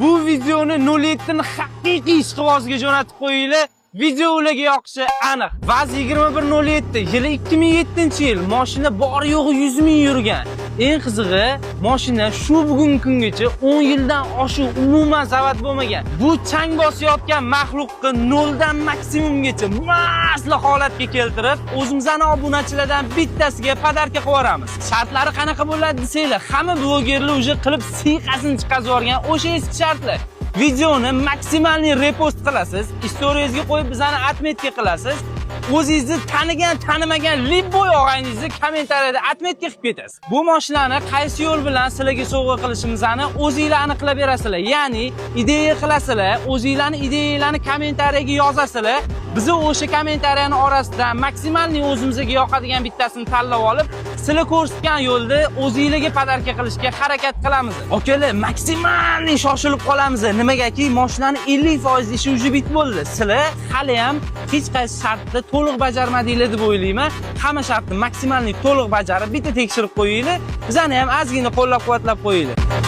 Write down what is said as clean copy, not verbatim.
Bu videoni 07 ni haqiqiy ishqibozga jo'natib qo'yinglar. Video ularga yoqishi aniq. Vaz 2107 yili 2007-yil mashina bor yo'g'i 100 ming yurgan. Eng qizig'i, mashina shu bugungi kungacha 10 yildan oshiq umuman zavod bo'lmagan. Bu chang bosayotgan maxluqni noldan maksimumgacha masli holatga keltirib, o'zimizning obunachilardan bittasiga podarka qilib yuboramiz. Shartlari qanaqa bo'ladi desanglar, hamma blogerlar уже qilib siyqasini chiqarib yuborgan o'sha eski shartlar. Videoni maksimalniy repost qilasiz, istoriyangizga qo'yib bizani atmetga qilasiz. O'zingizni tanigan, tanimagan libboy og'ayingizni kommentariyada atmetga qilib ketasiz. Bu mashinani qaysi yo'l bilan sizlarga sovg'a qilishimizni o'zingizlar aniqlab berasizlar. Ya'ni ideya qilasizlar, o'zingizlarning ideyalarini kommentariyaga yozasizlar. Biz o'sha kommentariyani orasidan maksimalniy o'zimizga yoqadigan bittasini tanlab olib, sizlar ko'rsatgan yo'lda o'zingizlarga podarka qilishga harakat qilamiz. Okalar, maksimalniy shoshilib qolamiz. Nimagaki, mashinaning 50% ishi уже bitib bo'ldi. Sizlar hali ham hech qaysi shartni to'liq bajarmadinglar deb o'ylayman. Hamma shartni maksimalniy to'liq bajarib, bitta tekshirib qo'yinglar. Bizani ham ozgina qo'llab-quvvatlab qo'yinglar.